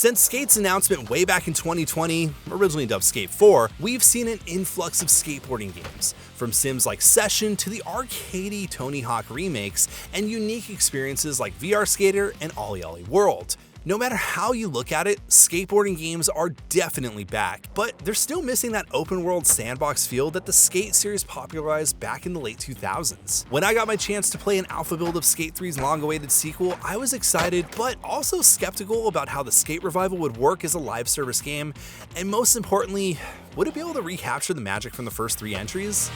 Since Skate's announcement way back in 2020, originally dubbed Skate 4, we've seen an influx of skateboarding games, from sims like Session to the arcadey Tony Hawk remakes, and unique experiences like VR Skater and Ollie Ollie World. No matter how you look at it, skateboarding games are definitely back, but they're still missing that open world sandbox feel that the Skate series popularized back in the late 2000s. When I got my chance to play an alpha build of Skate 3's long-awaited sequel, I was excited, but also skeptical about how the Skate revival would work as a live service game, and most importantly, would it be able to recapture the magic from the first 3 entries?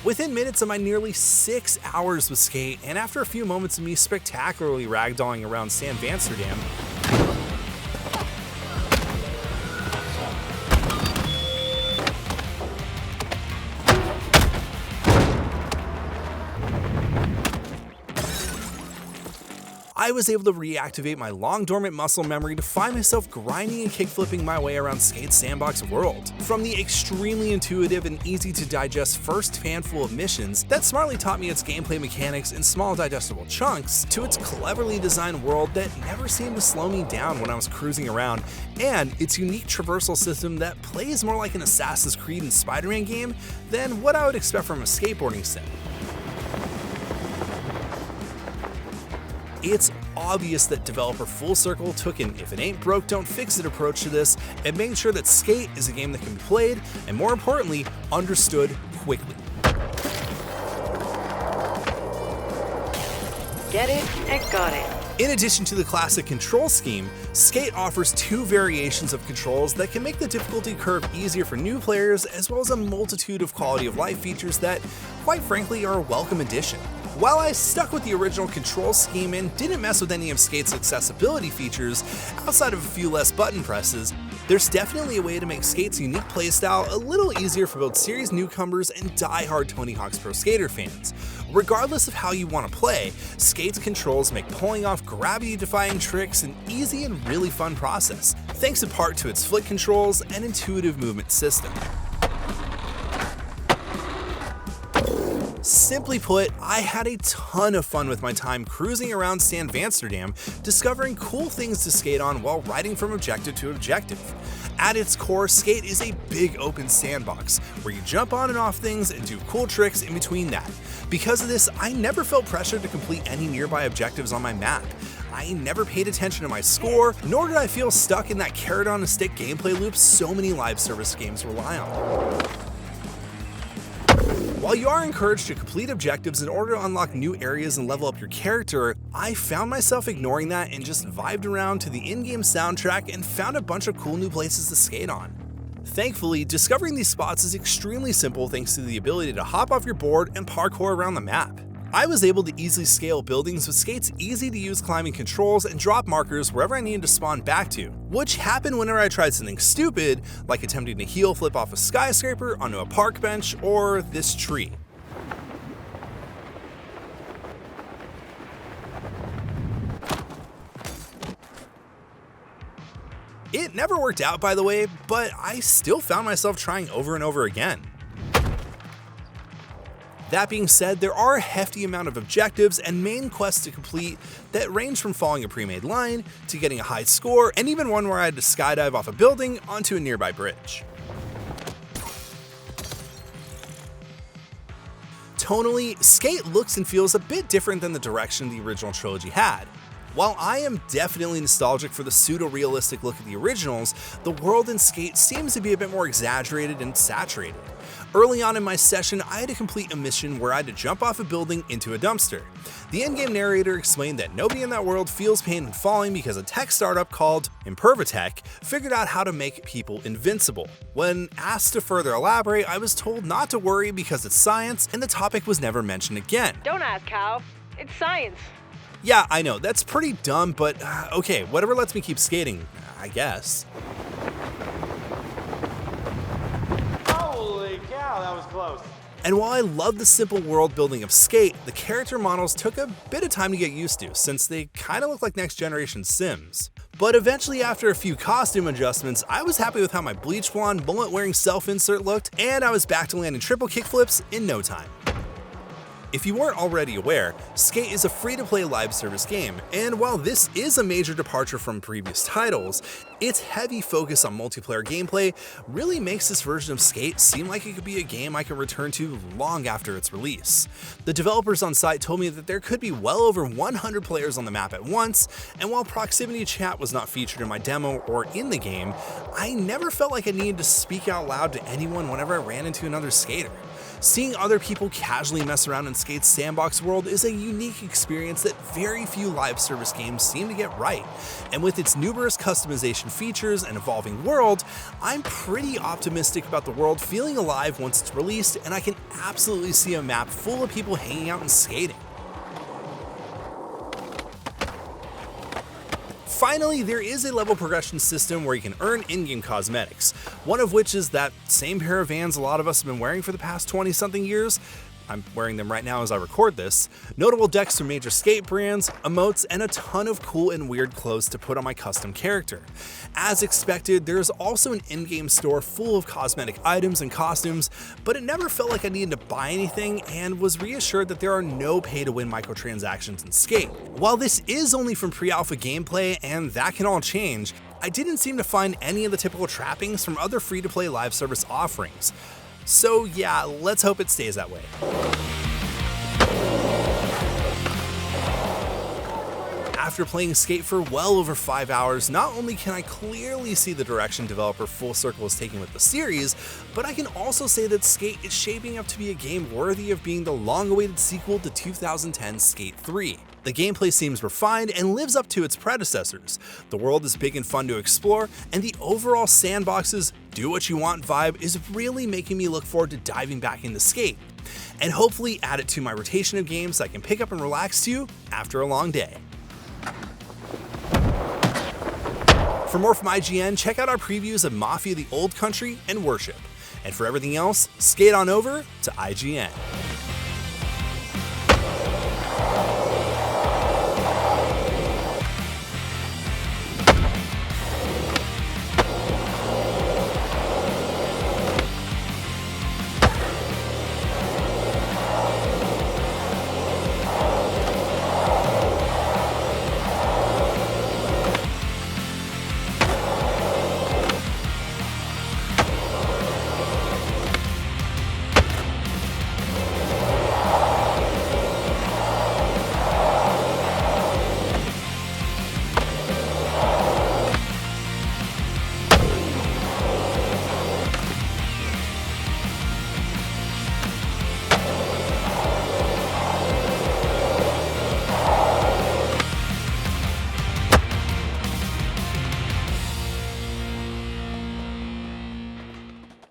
Within minutes of my nearly 6 hours with Skate, and after a few moments of me spectacularly ragdolling around San Amsterdam, I was able to reactivate my long-dormant muscle memory to find myself grinding and kickflipping my way around Skate's sandbox world. From the extremely intuitive and easy-to-digest first handful of missions that smartly taught me its gameplay mechanics in small digestible chunks, to its cleverly designed world that never seemed to slow me down when I was cruising around, and its unique traversal system that plays more like an Assassin's Creed and Spider-Man game than what I would expect from a skateboarding sim. It's obvious that developer Full Circle took an if it ain't broke, don't fix it approach to this and made sure that Skate is a game that can be played and, more importantly, understood quickly. Get it and got it. In addition to the classic control scheme, Skate offers 2 variations of controls that can make the difficulty curve easier for new players, as well as a multitude of quality of life features that, quite frankly, are a welcome addition. While I stuck with the original control scheme and didn't mess with any of Skate's accessibility features, outside of a few less button presses, there's definitely a way to make Skate's unique playstyle a little easier for both series newcomers and die-hard Tony Hawk's Pro Skater fans. Regardless of how you want to play, Skate's controls make pulling off gravity-defying tricks an easy and really fun process, thanks in part to its flick controls and intuitive movement system. Simply put, I had a ton of fun with my time cruising around San Amsterdam, discovering cool things to skate on while riding from objective to objective. At its core, Skate is a big open sandbox, where you jump on and off things and do cool tricks in between that. Because of this, I never felt pressured to complete any nearby objectives on my map. I never paid attention to my score, nor did I feel stuck in that carrot-on-a-stick gameplay loop so many live service games rely on. While you are encouraged to complete objectives in order to unlock new areas and level up your character, I found myself ignoring that and just vibed around to the in-game soundtrack and found a bunch of cool new places to skate on. Thankfully, discovering these spots is extremely simple thanks to the ability to hop off your board and parkour around the map. I was able to easily scale buildings with Skate's easy-to-use climbing controls and drop markers wherever I needed to spawn back to, which happened whenever I tried something stupid, like attempting to heel flip off a skyscraper onto a park bench or this tree. It never worked out, by the way, but I still found myself trying over and over again. That being said, there are a hefty amount of objectives and main quests to complete that range from following a pre-made line to getting a high score, and even one where I had to skydive off a building onto a nearby bridge. Tonally, Skate looks and feels a bit different than the direction the original trilogy had. While I am definitely nostalgic for the pseudo-realistic look of the originals, the world in Skate seems to be a bit more exaggerated and saturated. Early on in my session, I had to complete a mission where I had to jump off a building into a dumpster. The in-game narrator explained that nobody in that world feels pain when falling because a tech startup called Impervatech figured out how to make people invincible. When asked to further elaborate, I was told not to worry because it's science and the topic was never mentioned again. Don't ask how. It's science. Yeah, I know, that's pretty dumb, but okay, whatever lets me keep skating, I guess. Holy cow, that was close. And while I love the simple world building of Skate, the character models took a bit of time to get used to, since they kinda look like next generation Sims. But eventually, after a few costume adjustments, I was happy with how my bleach blonde, bullet-wearing self-insert looked, and I was back to landing triple kickflips in no time. If you weren't already aware, Skate is a free-to-play live service game, and while this is a major departure from previous titles, its heavy focus on multiplayer gameplay really makes this version of Skate seem like it could be a game I can return to long after its release. The developers on site told me that there could be well over 100 players on the map at once, and while proximity chat was not featured in my demo or in the game, I never felt like I needed to speak out loud to anyone whenever I ran into another skater. Seeing other people casually mess around in Skate's sandbox world is a unique experience that very few live service games seem to get right, and with its numerous customization features and evolving world, I'm pretty optimistic about the world feeling alive once it's released, and I can absolutely see a map full of people hanging out and skating. Finally, there is a level progression system where you can earn in-game cosmetics, one of which is that same pair of Vans a lot of us have been wearing for the past 20-something years. I'm wearing them right now as I record this. Notable decks from major skate brands, emotes, and a ton of cool and weird clothes to put on my custom character. As expected, there's also an in-game store full of cosmetic items and costumes, but it never felt like I needed to buy anything and was reassured that there are no pay-to-win microtransactions in Skate. While this is only from pre-alpha gameplay and that can all change, I didn't seem to find any of the typical trappings from other free-to-play live service offerings. So yeah, let's hope it stays that way. After playing Skate for well over 5 hours, not only can I clearly see the direction developer Full Circle is taking with the series, but I can also say that Skate is shaping up to be a game worthy of being the long-awaited sequel to 2010 Skate 3. The gameplay seems refined and lives up to its predecessors. The world is big and fun to explore, and the overall sandbox's do what you want vibe is really making me look forward to diving back into Skate, and hopefully add it to my rotation of games I can pick up and relax to after a long day. For more from IGN, check out our previews of Mafia: The Old Country and Worship. And for everything else, skate on over to IGN.